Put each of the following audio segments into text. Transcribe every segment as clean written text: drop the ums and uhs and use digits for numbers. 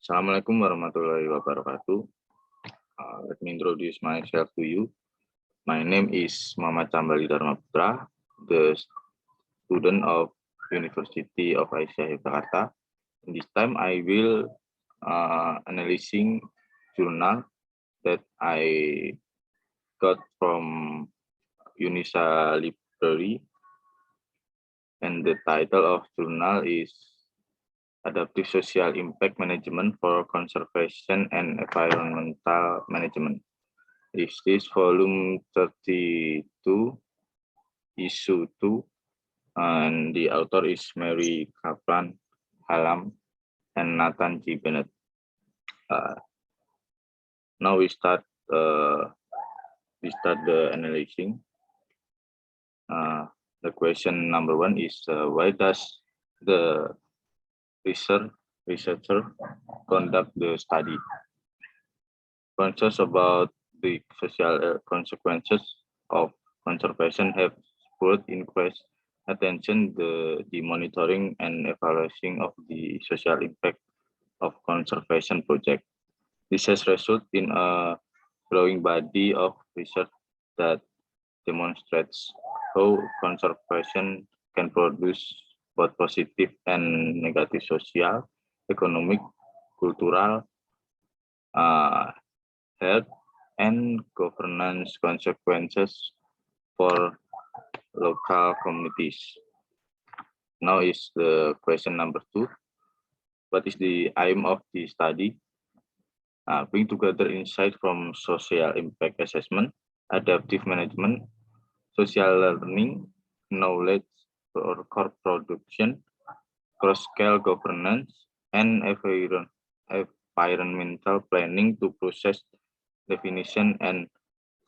Assalamualaikum warahmatullahi wabarakatuh. Let me introduce myself to you. My name is Muhammad Cambali Dharma Putra, the student of University of Aisyah Jakarta. This time I will analyzing journal that I got from Unisa Library, and the title of journal is Adaptive Social Impact Management for Conservation and Environmental Management. This is volume 32, issue 2, and the author is Mary Kaplan Hallam and Nathan G. Bennett. Now we start the analyzing. The question number 1 is why does the researcher conduct the study? Concerns about the social consequences of conservation have spurred increased attention the monitoring and evaluation of the social impact of conservation project. This has resulted in a growing body of research that demonstrates how conservation can produce both positive and negative social, economic, cultural, health, and governance consequences for local communities. Now is the question number 2. What is the aim of the study? Bring together insight from social impact assessment, adaptive management, social learning, knowledge or core production, cross-scale governance, and environmental planning to process definition and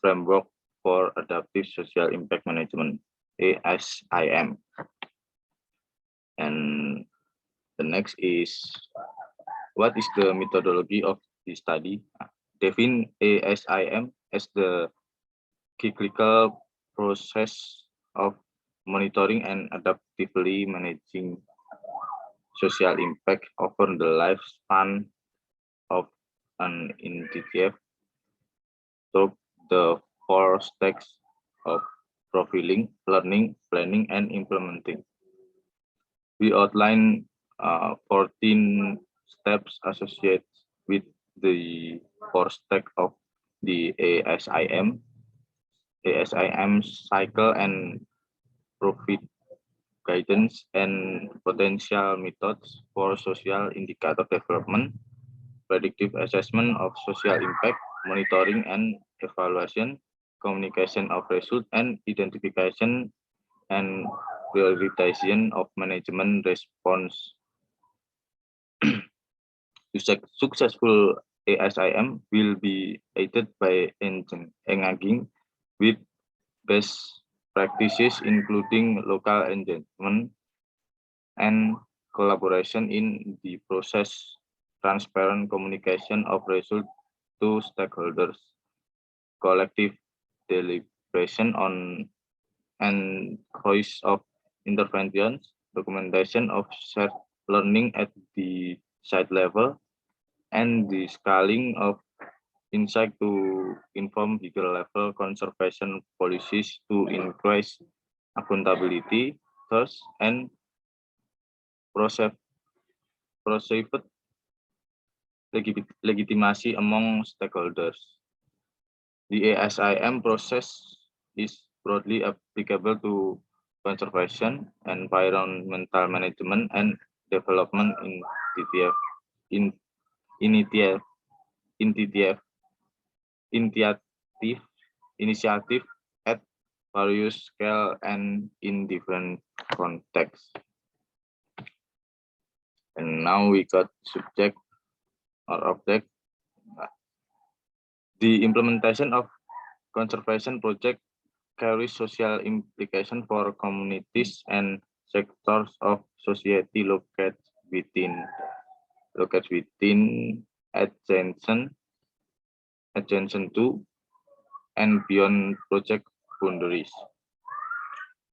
framework for adaptive social impact management, ASIM. And the next is, what is the methodology of the study? Define ASIM as the cyclical process of monitoring and adaptively managing social impact over the lifespan of an entity through the 4 steps of profiling, learning, planning, and implementing. We outline 14 steps associated with the 4 steps of the ASIM cycle and profit guidance and potential methods for social indicator development, predictive assessment of social impact, monitoring and evaluation, communication of results, and identification and prioritization of management response. Successful ASIM will be aided by engaging with best practices, including local engagement and collaboration in the process, transparent communication of results to stakeholders, collective deliberation on and choice of interventions, documentation of shared learning at the site level, and the scaling of insight to inform bigger level conservation policies to increase accountability, trust, and perceived legitimacy among stakeholders. The ASIM process is broadly applicable to conservation, environmental management, and development initiative at various scale and in different contexts. And now we got subject or object. The implementation of conservation project carries social implication for communities and sectors of society located within adjacent to and beyond project boundaries.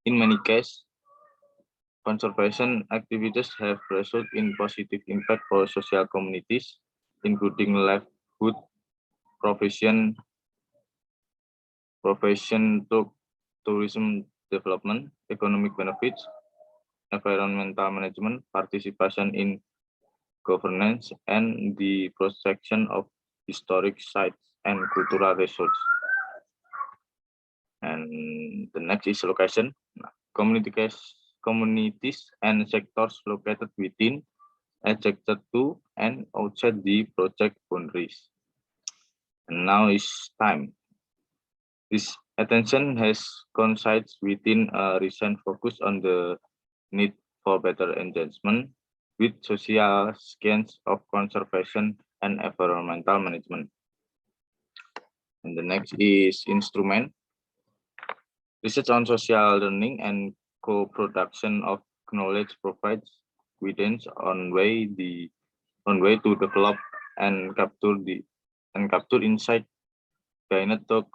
In many cases, conservation activities have resulted in positive impact for social communities including livelihood, profession to tourism development, economic benefits, environmental management, participation in governance, and the protection of historic sites and cultural resources. And the next is location. Communities and sectors located within, adjacent to, and outside the project boundaries. And now is time. This attention has coincides within a recent focus on the need for better engagement with social skills of conservation and environmental management. And the next is instrument. Research on social learning and co-production of knowledge provides guidance on way to develop and capture insight, guided talk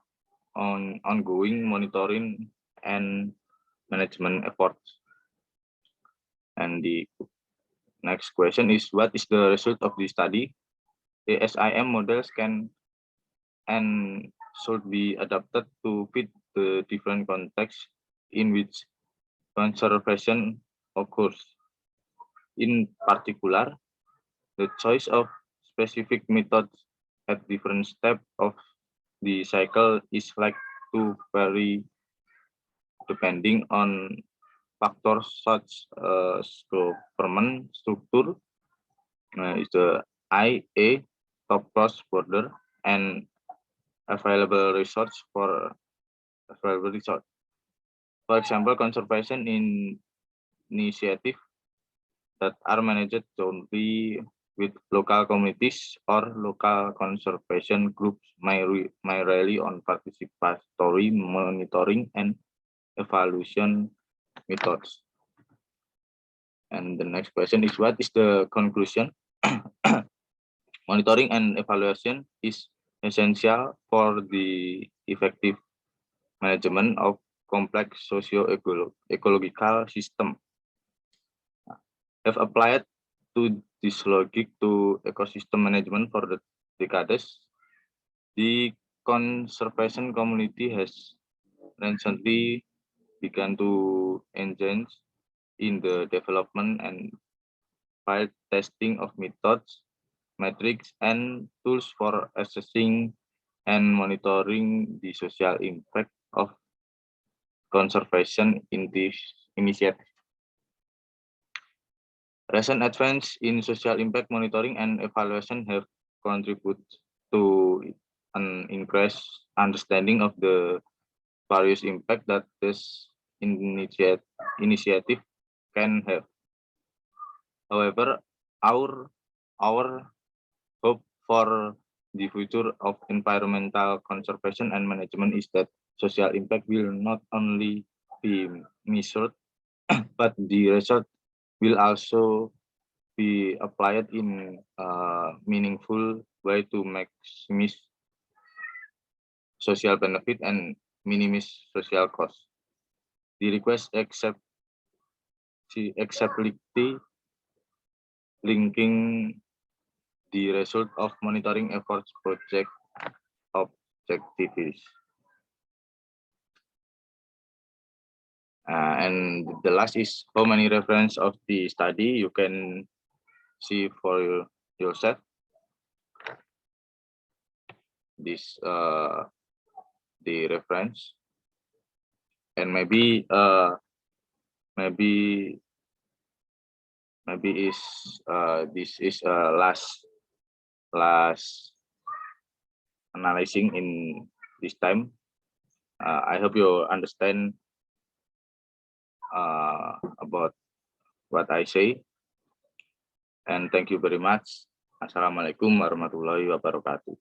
on ongoing monitoring and management efforts. And the next question is, what is the result of the study? The SIM models can and should be adapted to fit the different contexts in which conservation occurs. In particular, the choice of specific methods at different steps of the cycle is likely to vary depending on factors such as government structure, is the IA top cost border, and available resource. For example, conservation initiative that are managed jointly with local communities or local conservation groups may rely on participatory monitoring and evaluation methods. And the next question is, what is the conclusion? Monitoring and evaluation is essential for the effective management of complex socio-ecological system. Have applied to this logic to ecosystem management for the decades. The conservation community has recently begun to engage in the development and field testing of methods, metrics, and tools for assessing and monitoring the social impact of conservation in this initiative. Recent advances in social impact monitoring and evaluation have contributed to an increased understanding of the various impact that this initiative can have. However, our hope for the future of environmental conservation and management is that social impact will not only be measured, but the result will also be applied in a meaningful way to maximize social benefit and minimize social cost. The request acceptability linking the result of monitoring efforts project objectives. And the last is how many reference of the study you can see for yourself. This the reference, and maybe is this is last analyzing in this time. I hope you understand about what I say, and thank you very much. Assalamualaikum warahmatullahi wabarakatuh.